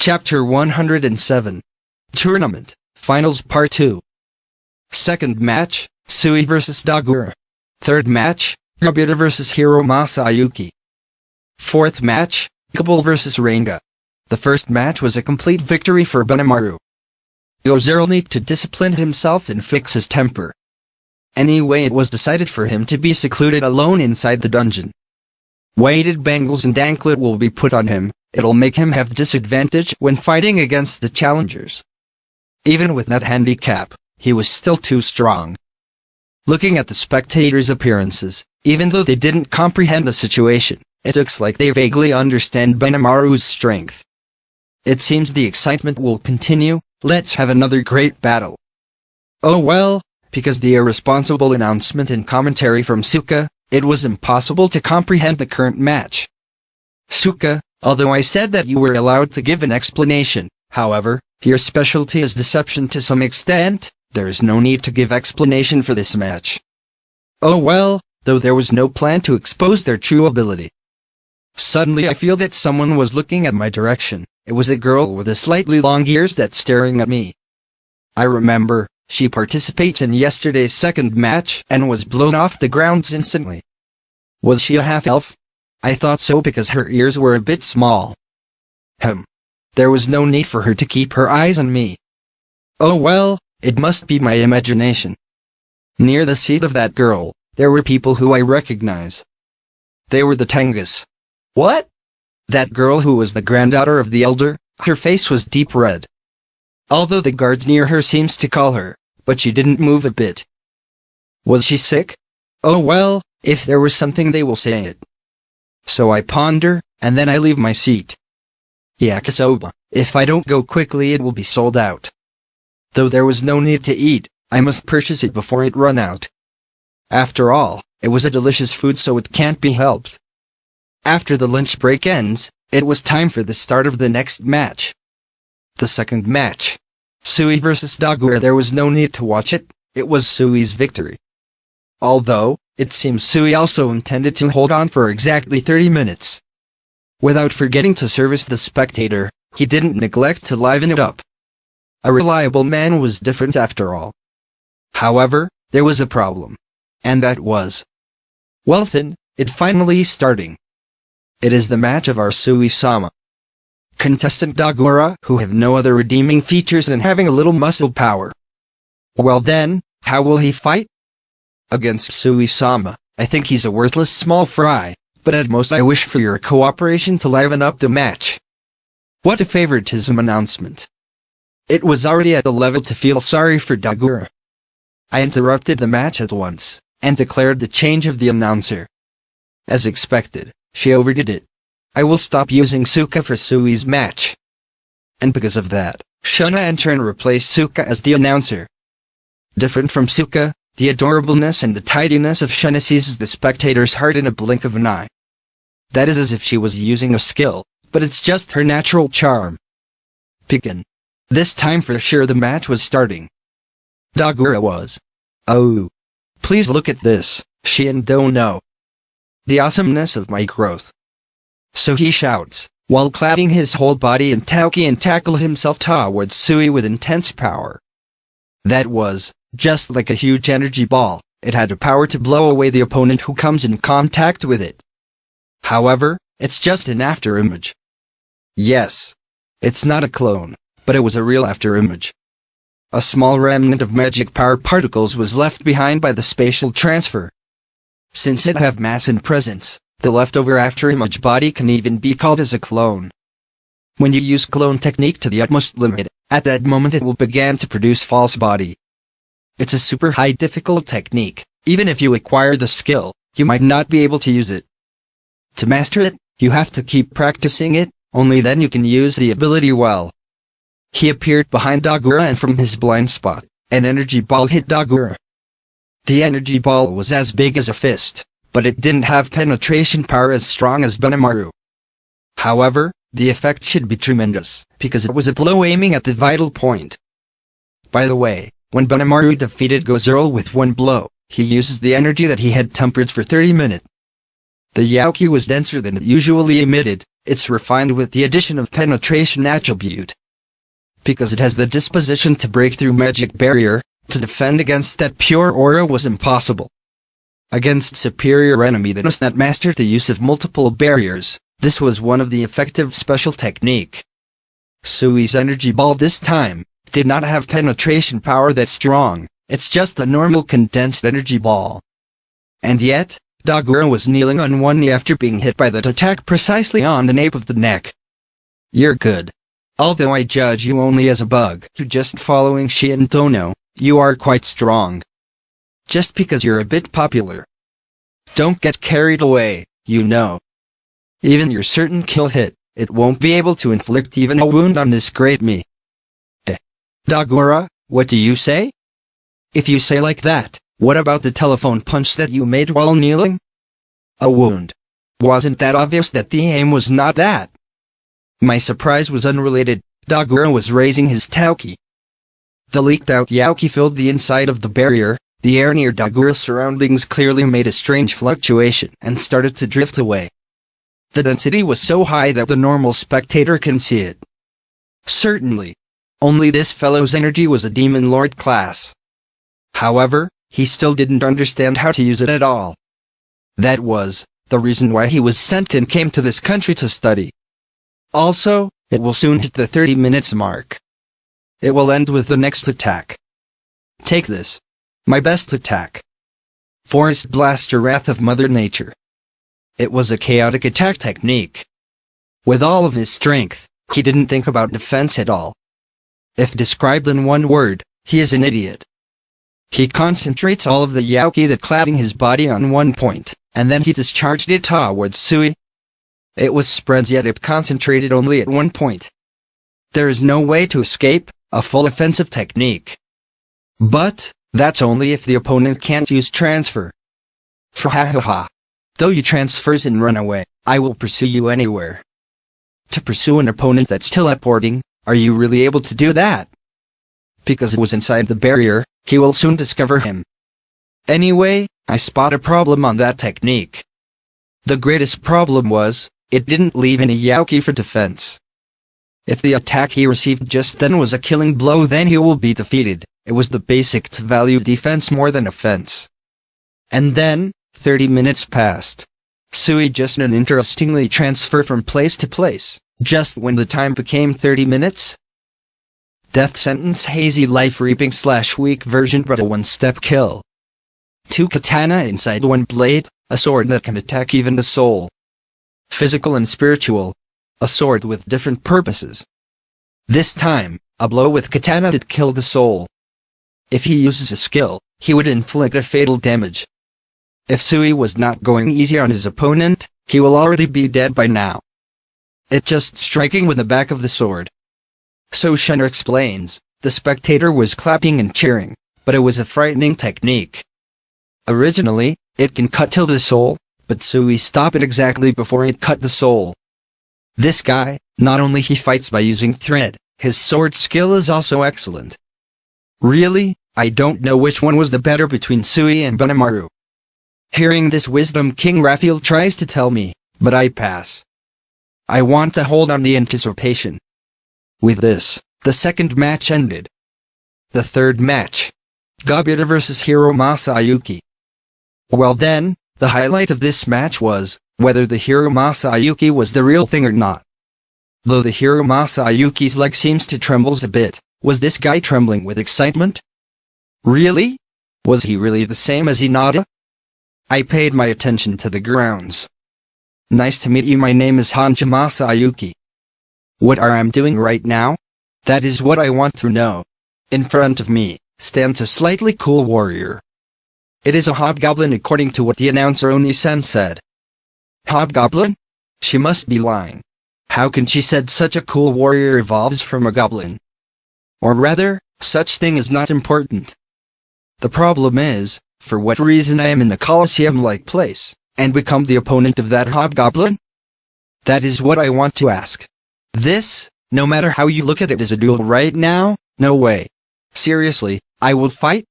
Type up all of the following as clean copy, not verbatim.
Chapter 107. Tournament, Finals Part 2. Second match, Sui vs Dagura. Third match, Obita vs Hiro Masayuki. Fourth match, Kabul vs Ranga. The first match was a complete victory for Benimaru. Gozero needed to discipline himself and fix his temper. Anyway, it was decided for him to be secluded alone inside the dungeon. Weighted bangles and anklet will be put on him. It'll make him have disadvantage when fighting against the challengers. Even with that handicap, he was still too strong. Looking at the spectators' appearances, even though they didn't comprehend the situation, it looks like they vaguely understand Benimaru's strength. It seems the excitement will continue. Let's have another great battle. Oh well, because the irresponsible announcement and commentary from Suka, it was impossible to comprehend the current match. Suka, although I said that you were allowed to give an explanation, however, your specialty is deception to some extent, there is no need to give explanation for this match. Oh well, though there was no plan to expose their true ability. Suddenly I feel that someone was looking at my direction. It was a girl with a slightly long ears that's staring at me. I remember, she participates in yesterday's second match and was blown off the grounds instantly. Was she a half-elf? I thought so because her ears were a bit small. There was no need for her to keep her eyes on me. Oh well, it must be my imagination. Near the seat of that girl, there were people who I recognize. They were the Tengus. What? That girl who was the granddaughter of the elder, her face was deep red. Although the guards near her seems to call her, but she didn't move a bit. Was she sick? Oh well, if there was something they will say it. So I ponder, and then I leave my seat. Yakisoba, if I don't go quickly it will be sold out. Though there was no need to eat, I must purchase it before it run out. After all, it was a delicious food so it can't be helped. After the lunch break ends, it was time for the start of the next match. The second match. Sui vs Dagura. There was no need to watch it, it was Sui's victory. Although, it seems Sui also intended to hold on for exactly 30 minutes. Without forgetting to service the spectator, he didn't neglect to liven it up. A reliable man was different after all. However, there was a problem. And that was... well then, it finally starting. It is the match of our Sui-sama. Contestant Dagura, who have no other redeeming features than having a little muscle power. Well then, how will he fight? Against Sui-sama, I think he's a worthless small fry, but at most I wish for your cooperation to liven up the match. What a favoritism announcement. It was already at the level to feel sorry for Dagura. I interrupted the match at once, and declared the change of the announcer. As expected, she overdid it. I will stop using Suka for Sui's match. And because of that, Shuna in turn replaced Suka as the announcer. Different from Suka, the adorableness and the tidiness of Shuna seizes the spectator's heart in a blink of an eye. That is as if she was using a skill, but it's just her natural charm. Begin. This time for sure the match was starting. Dagura was. Oh. Please look at this, Shien don't know. The awesomeness of my growth. So he shouts, while clapping his whole body in Tauki and tackle himself towards Sui with intense power. That was, just like a huge energy ball, it had the power to blow away the opponent who comes in contact with it. However, it's just an afterimage. Yes. It's not a clone, but it was a real afterimage. A small remnant of magic power particles was left behind by the spatial transfer. Since it have mass and presence, the leftover afterimage body can even be called as a clone. When you use clone technique to the utmost limit, at that moment it will begin to produce false body. It's a super high difficult technique. Even if you acquire the skill, you might not be able to use it. To master it, you have to keep practicing it, only then you can use the ability well. He appeared behind Dagura and from his blind spot, an energy ball hit Dagura. The energy ball was as big as a fist, but it didn't have penetration power as strong as Benimaru. However, the effect should be tremendous, because it was a blow aiming at the vital point. By the way, when Benimaru defeated Gozero with one blow, he uses the energy that he had tempered for 30 minutes. The Yaoki was denser than it usually emitted, it's refined with the addition of penetration attribute. Because it has the disposition to break through magic barrier, to defend against that pure aura was impossible. Against superior enemy that was not mastered the use of multiple barriers, this was one of the effective special technique. Sui's energy ball this time did not have penetration power that strong, it's just a normal condensed energy ball. And yet, Dagura was kneeling on one knee after being hit by that attack precisely on the nape of the neck. You're good. Although I judge you only as a bug who just following Shintono, you are quite strong. Just because you're a bit popular. Don't get carried away, you know. Even your certain kill hit, it won't be able to inflict even a wound on this great me. Dagura, what do you say? If you say like that, what about the telephone punch that you made while kneeling? A wound. Wasn't that obvious that the aim was not that? My surprise was unrelated. Dagura was raising his tauki. The leaked out yauki filled the inside of the barrier. The air near Dagura's surroundings clearly made a strange fluctuation and started to drift away. The density was so high that the normal spectator can see it. Certainly. Only this fellow's energy was a demon lord class. However, he still didn't understand how to use it at all. That was the reason why he was sent and came to this country to study. Also, it will soon hit the 30 minutes mark. It will end with the next attack. Take this. My best attack. Forest Blaster Wrath of Mother Nature. It was a chaotic attack technique. With all of his strength, he didn't think about defense at all. If described in one word, he is an idiot. He concentrates all of the yauki that cladding his body on one point, and then he discharged it towards Sui. It was spread yet it concentrated only at one point. There is no way to escape, a full offensive technique. But, that's only if the opponent can't use transfer. Frahahaha. Though you transfers and run away, I will pursue you anywhere. To pursue an opponent that's teleporting, are you really able to do that? Because it was inside the barrier, he will soon discover him. Anyway, I spot a problem on that technique. The greatest problem was, it didn't leave any yauki for defense. If the attack he received just then was a killing blow, then he will be defeated. It was the basic to value defense more than offense. And then, 30 minutes passed. Sui just uninterestingly transfer from place to place, just when the time became 30 minutes. Death sentence hazy life reaping / weak version but a one-step kill. 2 katana inside 1 blade, a sword that can attack even the soul. Physical and spiritual. A sword with different purposes. This time, a blow with katana that killed the soul. If he uses a skill, he would inflict a fatal damage. If Sui was not going easy on his opponent, he will already be dead by now. It just striking with the back of the sword. So Shunner explains, the spectator was clapping and cheering, but it was a frightening technique. Originally, it can cut till the soul, but Sui stopped it exactly before it cut the soul. This guy, not only he fights by using thread, his sword skill is also excellent. Really, I don't know which one was the better between Sui and Bunamaru. Hearing this wisdom King Raphael tries to tell me, but I pass. I want to hold on the anticipation. With this, the second match ended. The third match. Gobita vs Hiro Masayuki. Well then, the highlight of this match was, whether the Hiro Masayuki was the real thing or not. Though the Hiro Masayuki's leg seems to trembles a bit, was this guy trembling with excitement? Really? Was he really the same as Hinata? I paid my attention to the grounds. Nice to meet you, my name is Hanja Masayuki. What are I'm doing right now? That is what I want to know. In front of me, stands a slightly cool warrior. It is a hobgoblin according to what the announcer Oni-san said. Hobgoblin? She must be lying. How can she said such a cool warrior evolves from a goblin? Or rather, such thing is not important. The problem is, for what reason I am in a Colosseum-like place, and become the opponent of that hobgoblin? That is what I want to ask. This, no matter how you look at it, is a duel right now? No way. Seriously, I will fight?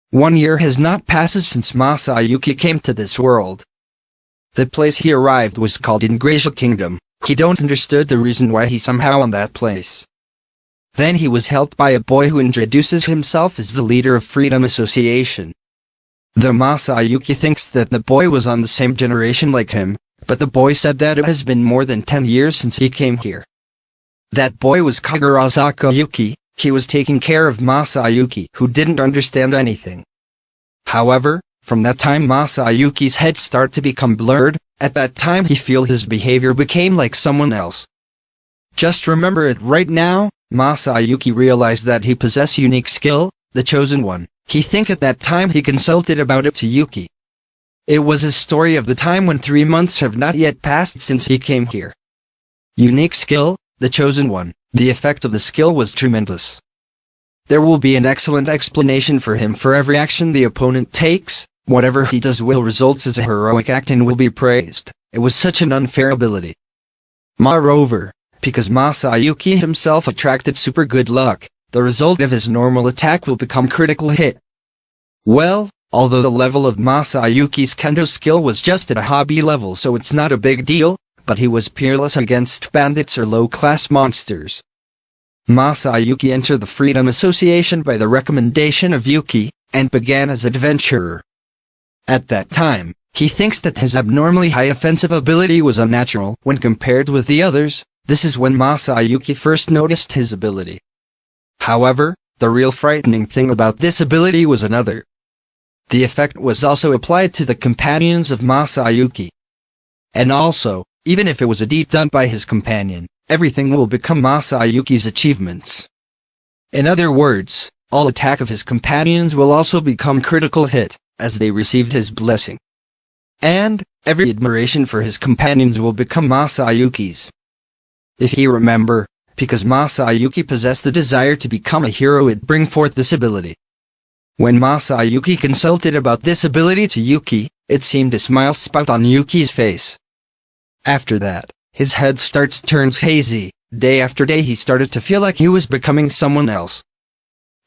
1 year has not passed since Masayuki came to this world. The place he arrived was called Ingratial Kingdom, He don't understood the reason why he somehow on that place. Then he was helped by a boy who introduces himself as the leader of Freedom Association. The Masayuki thinks that the boy was on the same generation like him, but the boy said that it has been more than 10 years since he came here. That boy was Kagurasaka Yuki. He was taking care of Masayuki, who didn't understand anything. However, from that time Masayuki's head started to become blurred. At that time he feel his behavior became like someone else. Just remember it right now. Masayuki realized that he possessed unique skill, the chosen one. He think at that time he consulted about it to Yuki. It was a story of the time when 3 months have not yet passed since he came here. Unique skill, the chosen one. The effect of the skill was tremendous. There will be an excellent explanation for him for every action the opponent takes. Whatever he does will result as a heroic act and will be praised. It was such an unfair ability. Moreover, because Masayuki himself attracted super good luck, the result of his normal attack will become critical hit. Well, although the level of Masayuki's kendo skill was just at a hobby level, so it's not a big deal, but he was peerless against bandits or low-class monsters. Masayuki entered the Freedom Association by the recommendation of Yuki, and began as an adventurer. At that time, he thinks that his abnormally high offensive ability was unnatural when compared with the others. This is when Masayuki first noticed his ability. However, the real frightening thing about this ability was another. The effect was also applied to the companions of Masayuki. And also, even if it was a deed done by his companion, everything will become Masayuki's achievements. In other words, all attack of his companions will also become critical hit, as they received his blessing. And, every admiration for his companions will become Masayuki's. If you remember, because Masayuki possessed the desire to become a hero, it bring forth this ability. When Masayuki consulted about this ability to Yuki, it seemed a smile spout on Yuki's face. After that, his head turns hazy. Day after day he started to feel like he was becoming someone else.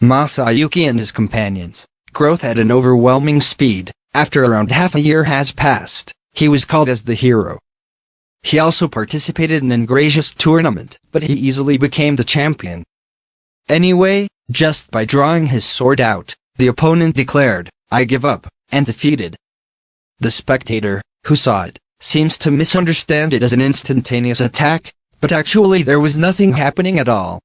Masayuki and his companions' growth at an overwhelming speed. After around half a year has passed, he was called as the hero. He also participated in an gracious tournament, but he easily became the champion. Anyway, just by drawing his sword out, the opponent declared, "I give up," and defeated. The spectator, who saw it, seems to misunderstand it as an instantaneous attack, but actually there was nothing happening at all.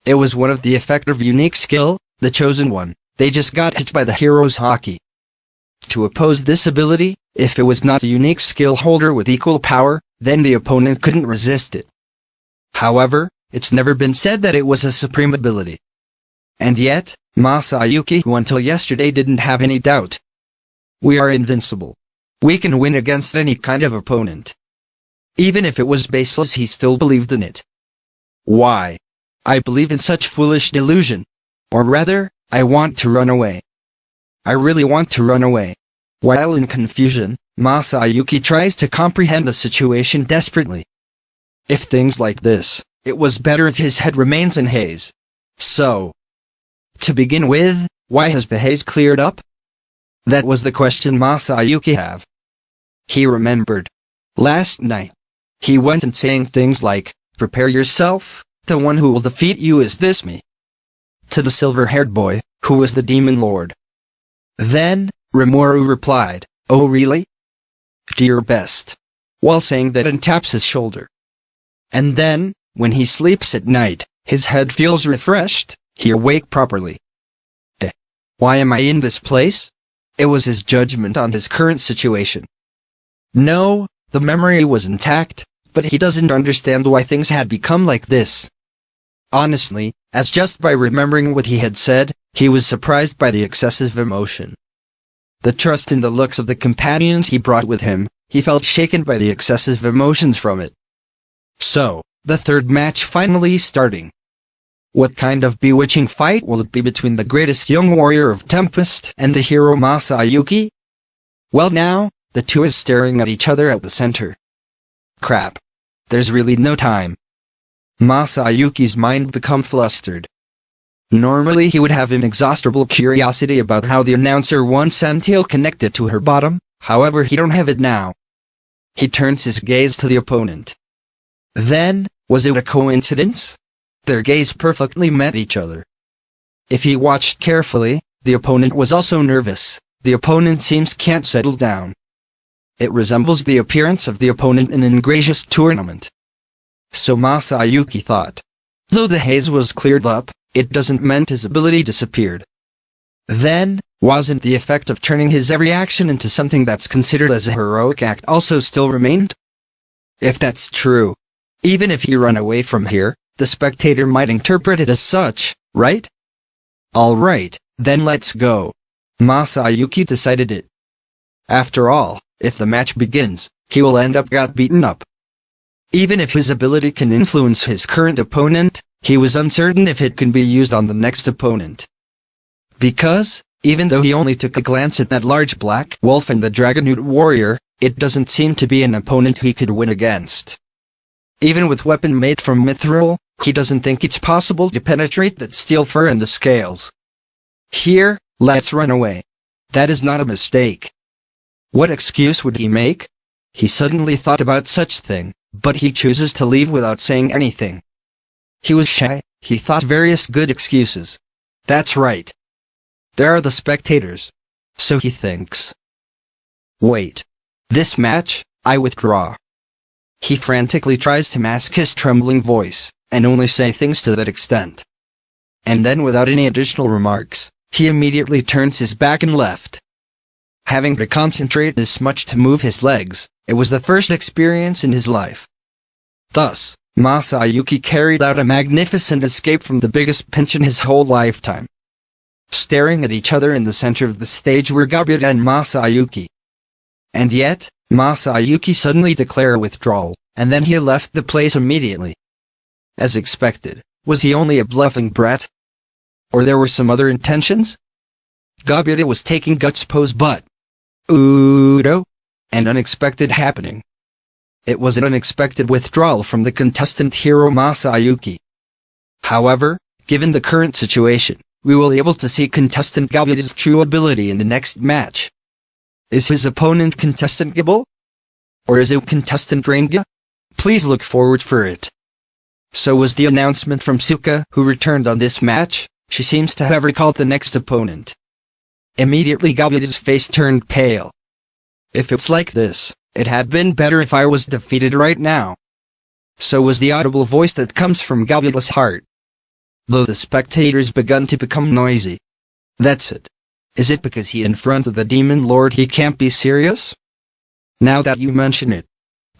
It was one of the effect of unique skill, the chosen one. They just got hit by the hero's haki. To oppose this ability, if it was not a unique skill holder with equal power, then the opponent couldn't resist it. However, it's never been said that it was a supreme ability. And yet, Masayuki, who until yesterday didn't have any doubt. We are invincible. We can win against any kind of opponent. Even if it was baseless, he still believed in it. Why? I believe in such foolish delusion. Or rather, I want to run away. I really want to run away. While in confusion, Masayuki tries to comprehend the situation desperately. If things like this, it was better if his head remains in haze. So, to begin with, why has the haze cleared up? That was the question Masayuki have. He remembered. Last night, he went and saying things like, "Prepare yourself, the one who will defeat you is this me." To the silver-haired boy, who was the demon lord. Then, Rimuru replied, "Oh really? Do your best," while saying that and taps his shoulder. And then, when he sleeps at night, his head feels refreshed, he awake properly. Why am I in this place? It was his judgment on his current situation. No, the memory was intact, but he doesn't understand why things had become like this. Honestly, as just by remembering what he had said, he was surprised by the excessive emotion. The trust in the looks of the companions he brought with him, he felt shaken by the excessive emotions from it. So, the third match finally starting. What kind of bewitching fight will it be between the greatest young warrior of Tempest and the hero Masayuki? Well now, the two is staring at each other at the center. Crap. There's really no time. Masayuki's mind become flustered. Normally he would have inexhaustible curiosity about how the announcer wants Santil connected to her bottom, however he don't have it now. He turns his gaze to the opponent. Then, was it a coincidence? Their gaze perfectly met each other. If he watched carefully, the opponent was also nervous. The opponent seems can't settle down. It resembles the appearance of the opponent in an ingracious tournament. So Masayuki thought. Though the haze was cleared up, it doesn't mean his ability disappeared. Then, wasn't the effect of turning his every action into something that's considered as a heroic act also still remained? If that's true, even if he run away from here, the spectator might interpret it as such, right? Alright, then let's go. Masayuki decided it. After all, if the match begins, he will end up got beaten up. Even if his ability can influence his current opponent, he was uncertain if it can be used on the next opponent. Because, even though he only took a glance at that large black wolf and the Dragonute warrior, it doesn't seem to be an opponent he could win against. Even with weapon made from mithril, he doesn't think it's possible to penetrate that steel fur and the scales. Here, let's run away. That is not a mistake. What excuse would he make? He suddenly thought about such thing, but he chooses to leave without saying anything. He was shy, he thought various good excuses. That's right. There are the spectators. So he thinks. Wait. This match, I withdraw. He frantically tries to mask his trembling voice, and only say things to that extent. And then without any additional remarks, he immediately turns his back and left. Having to concentrate this much to move his legs, it was the first experience in his life. Thus, Masayuki carried out a magnificent escape from the biggest pinch in his whole lifetime. Staring at each other in the center of the stage were Gabuta and Masayuki. And yet, Masayuki suddenly declared withdrawal, and then he left the place immediately. As expected, was he only a bluffing brat? Or there were some other intentions? Gabuta was taking guts pose but... Udo? An unexpected happening. It was an unexpected withdrawal from the contestant hero Masayuki. However, given the current situation, we will be able to see contestant Gabuta's true ability in the next match. Is his opponent contestant Gibble? Or is it contestant Reinga? Please look forward for it. So was the announcement from Suka, who returned on this match. She seems to have recalled the next opponent. Immediately Gabuta's face turned pale. If it's like this, it had been better if I was defeated right now. So was the audible voice that comes from Gabuta's heart. Though the spectators begun to become noisy. That's it. Is it because he in front of the Demon Lord he can't be serious? Now that you mention it.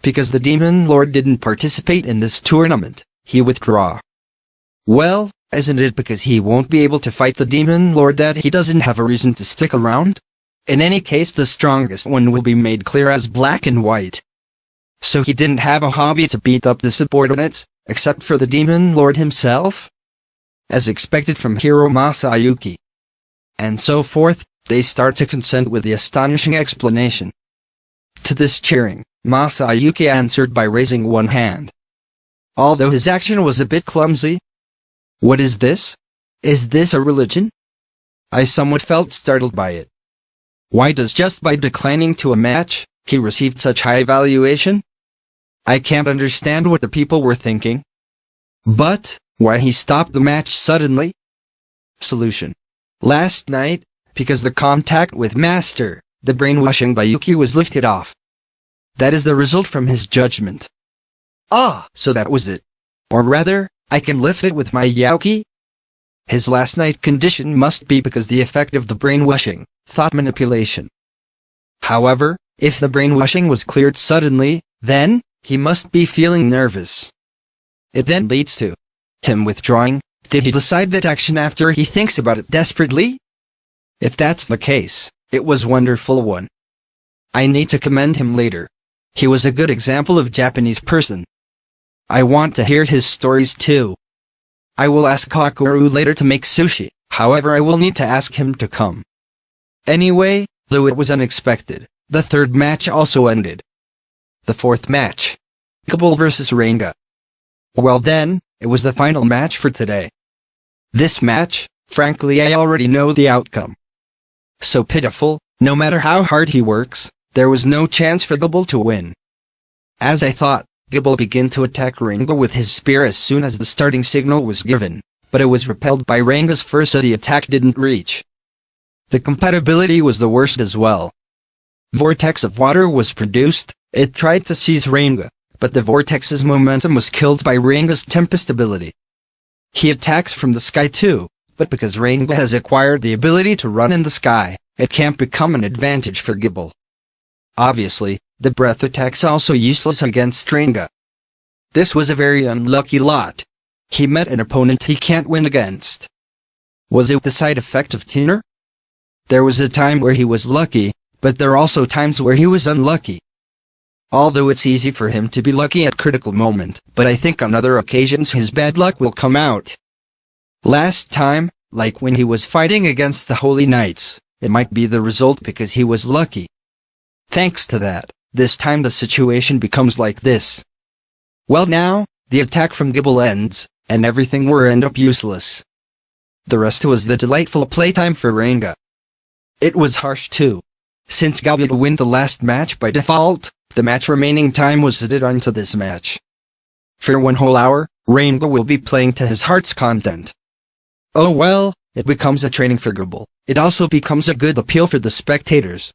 Because the Demon Lord didn't participate in this tournament, he withdraw. Well, isn't it because he won't be able to fight the Demon Lord that he doesn't have a reason to stick around? In any case the strongest one will be made clear as black and white. So he didn't have a hobby to beat up the subordinates, except for the Demon Lord himself? As expected from hero Masayuki. And so forth, they start to consent with the astonishing explanation. To this cheering, Masayuki answered by raising one hand. Although his action was a bit clumsy. What is this? Is this a religion? I somewhat felt startled by it. Why does just by declining to a match, he received such high valuation? I can't understand what the people were thinking. But, why he stopped the match suddenly? Solution. Last night, because the contact with Master, the brainwashing by Yuki was lifted off. That is the result from his judgment. Ah, so that was it. Or rather, I can lift it with my Yauki? His last night condition must be because the effect of the brainwashing, thought manipulation. However, if the brainwashing was cleared suddenly, then, he must be feeling nervous. It then leads to him withdrawing. Did he decide that action after he thinks about it desperately? If that's the case, it was a wonderful one. I need to commend him later. He was a good example of Japanese person. I want to hear his stories too. I will ask Kakuru later to make sushi, however I will need to ask him to come. Anyway, though it was unexpected, the third match also ended. The fourth match. Kabul vs Reinga. Well then, it was the final match for today. This match, frankly I already know the outcome. So pitiful, no matter how hard he works, there was no chance for Kabul to win. As I thought, Gibble began to attack Ranga with his spear as soon as the starting signal was given, but it was repelled by Ranga's fur, so the attack didn't reach. The compatibility was the worst as well. Vortex of water was produced. It tried to seize Ranga, but the vortex's momentum was killed by Ranga's tempest ability. He attacks from the sky too, but because Ranga has acquired the ability to run in the sky, it can't become an advantage for Gibble. Obviously, the breath attack's also useless against Ranga. This was a very unlucky lot. He met an opponent he can't win against. Was it the side effect of Tuner? There was a time where he was lucky, but there are also times where he was unlucky. Although it's easy for him to be lucky at critical moment, but I think on other occasions his bad luck will come out. Last time, like when he was fighting against the Holy Knights, it might be the result because he was lucky. Thanks to that, this time the situation becomes like this. Well now, the attack from Gibble ends, and everything will end up useless. The rest was the delightful playtime for Ranga. It was harsh too. Since Gibble would win the last match by default, the match remaining time was added onto this match. For 1 whole hour, Ranga will be playing to his heart's content. Oh well, it becomes a training for Gibble. It also becomes a good appeal for the spectators.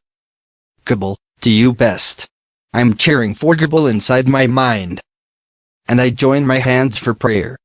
Gibble, do you best. I'm cheering for Gibble inside my mind. And I join my hands for prayer.